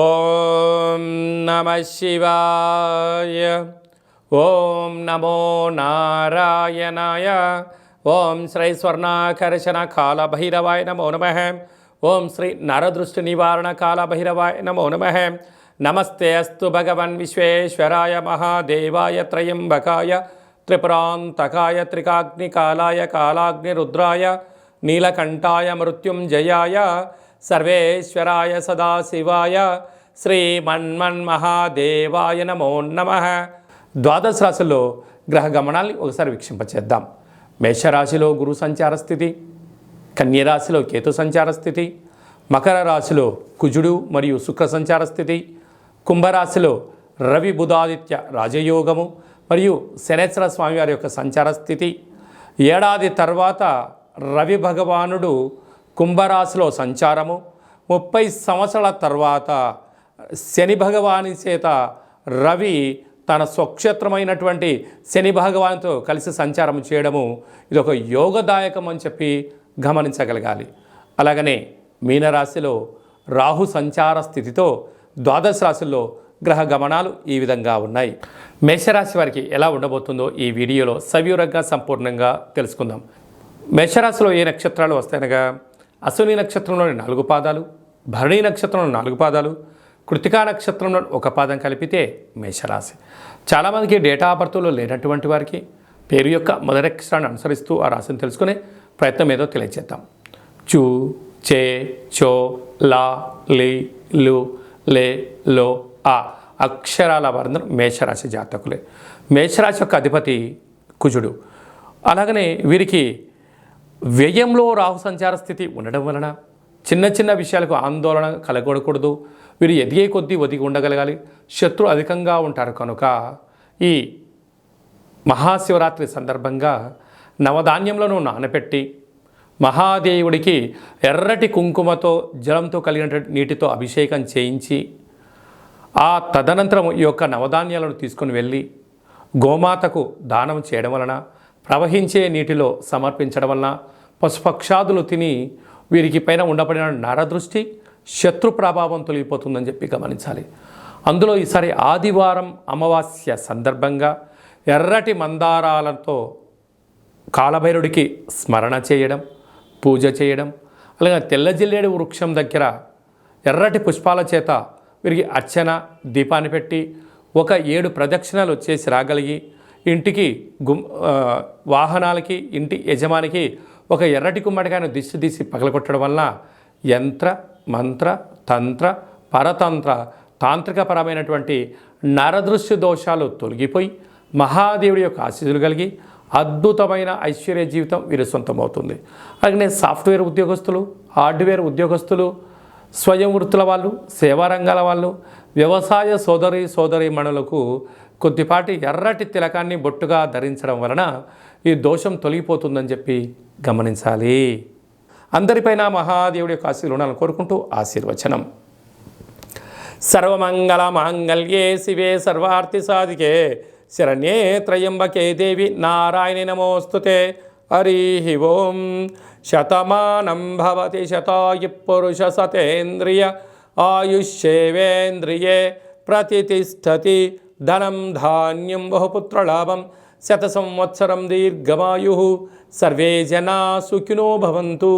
ఓం నమ శివాయ. ఓం నమో నారాయణాయ. ఓం శ్రీ స్వర్ణాకర్షణ కాళభైరవాయ నమో నమః. ఓం శ్రీ నరదృష్టి నివారణ కాళభైరవాయ నమో నమః. నమస్తే అస్తు భగవన్ విశ్వేశ్వరాయ మహాదేవాయ త్రయంబకాయ త్రిపురాంతకాయ త్రికాగ్నికాలాయ కాలాగ్నిరుద్రాయ నీలకంఠాయ మృత్యుంజయాయ సర్వేశ్వరాయ సదాశివాయ శ్రీమన్మన్మహాదేవాయ నమో నమః. ద్వాదశ రాశుల్లో గ్రహ గమనాల్ని ఒకసారి వీక్షింపచేద్దాం. మేషరాశిలో గురు సంచార స్థితి, కన్యరాశిలో కేతు సంచార స్థితి, మకర రాశిలో కుజుడు మరియు శుక్ర సంచార స్థితి, కుంభరాశిలో రవి బుధాదిత్య రాజయోగము మరియు శనేశ్వర స్వామివారి యొక్క సంచార స్థితి. ఏడాది తర్వాత రవి భగవానుడు కుంభరాశిలో సంచారము, 30 సంవత్సరాల తర్వాత శని భగవాని చేత రవి తన స్వక్షేత్రమైనటువంటి శని భగవాన్తో కలిసి సంచారం చేయడము ఇది ఒక యోగదాయకం అని చెప్పి గమనించగలగాలి. అలాగనే మీనరాశిలో రాహు సంచార స్థితితో ద్వాదశ రాశుల్లో గ్రహ గమనాలు ఈ విధంగా ఉన్నాయి. మేషరాశి వారికి ఎలా ఉండబోతుందో ఈ వీడియోలో సవివరంగా సంపూర్ణంగా తెలుసుకుందాం. మేషరాశిలో ఏ నక్షత్రాలు వస్తాయనగా అశ్విని నక్షత్రంలోని 4 పాదాలు, భరణి నక్షత్రంలో 4 పాదాలు, కృతికా నక్షత్రంలో 1 పాదం కలిపితే మేషరాశి. చాలామందికి డేటా ఆఫ్ బర్త్లో లేనటువంటి వారికి పేరు యొక్క మొదటి అక్షరాన్ని అనుసరిస్తూ ఆ రాశిని తెలుసుకునే ప్రయత్నం ఏదో తెలియజేద్దాం. చూ, చే, చో, లా, లి, లు, లే, లో, ఆ అక్షరాల వారందరూ మేషరాశి జాతకులే. మేషరాశి యొక్క అధిపతి కుజుడు. అలాగనే వీరికి వ్యయంలో రాహు సంచార స్థితి ఉండడం వలన చిన్న చిన్న విషయాలకు ఆందోళన కలగకూడదు. వీరు ఎదిగే కొద్దీ ఒదిగి ఉండగలగాలి. శత్రు అధికంగా ఉంటారు కనుక ఈ మహాశివరాత్రి సందర్భంగా నవధాన్యంలో నానపెట్టి మహాదేవుడికి ఎర్రటి కుంకుమతో జలంతో కలిగిన నీటితో అభిషేకం చేయించి ఆ తదనంతరం ఈ యొక్క నవధాన్యాలను తీసుకొని వెళ్ళి గోమాతకు దానం చేయడం వలన, ప్రవహించే నీటిలో సమర్పించడం వలన పశుపక్షాదులు తిని వీరికి పైన ఉండబడిన నరదృష్టి శత్రు ప్రభావం తొలగిపోతుందని చెప్పి గమనించాలి. అందులో ఈసారి ఆదివారం అమావాస్య సందర్భంగా ఎర్రటి మందారాలతో కాలభైరుడికి స్మరణ చేయడం, పూజ చేయడం, అలాగే తెల్ల జిల్లేడు వృక్షం దగ్గర ఎర్రటి పుష్పాల చేత వీరికి అర్చన దీపాన్ని పెట్టి ఒక 7 ప్రదక్షిణాలు చేసి రాగలిగి ఇంటికి వాహనాలకి ఇంటి యజమానికి ఒక ఎర్రటి గుమ్మడికాయను దిష్టి తీసి పగలగొట్టడం వల్ల యంత్ర, మంత్ర, తంత్ర, పరతంత్ర, తాంత్రికపరమైనటువంటి నరదృశ్య దోషాలు తొలగిపోయి మహాదేవుడి యొక్క ఆశీస్సులు కలిగి అద్భుతమైన ఐశ్వర్య జీవితం వీరి సొంతమవుతుంది. అలాగే సాఫ్ట్వేర్ ఉద్యోగస్తులు, హార్డ్వేర్ ఉద్యోగస్తులు, స్వయం వృత్తుల వాళ్ళు, సేవా రంగాల వాళ్ళు, వ్యవసాయ సోదరీమణులకు కొద్దిపాటి ఎర్రటి తిలకాన్ని బొట్టుగా ధరించడం వలన ఈ దోషం తొలగిపోతుందని చెప్పి గమనించాలి. అందరిపైన మహాదేవుడి యొక్క ఆశీర్వాదాలు ఉండాలని కోరుకుంటూ ఆశీర్వచనం. సర్వమంగళ మాంగళ్యే శివే సర్వార్థి సాధికే శరణ్యే త్రయంబకే దేవి నారాయణి నమోస్తుతే. హరి ఓం. శతమానం భవతి శతాయు పురుష సతేంద్రియ ఆయుష్యేవేంద్రియే ప్రతిష్టతి. ధనం ధాన్యం బహుపుత్రలాభం శత సంవత్సరం దీర్ఘమాయు. సర్వే జనా సుఖినో భవంతు.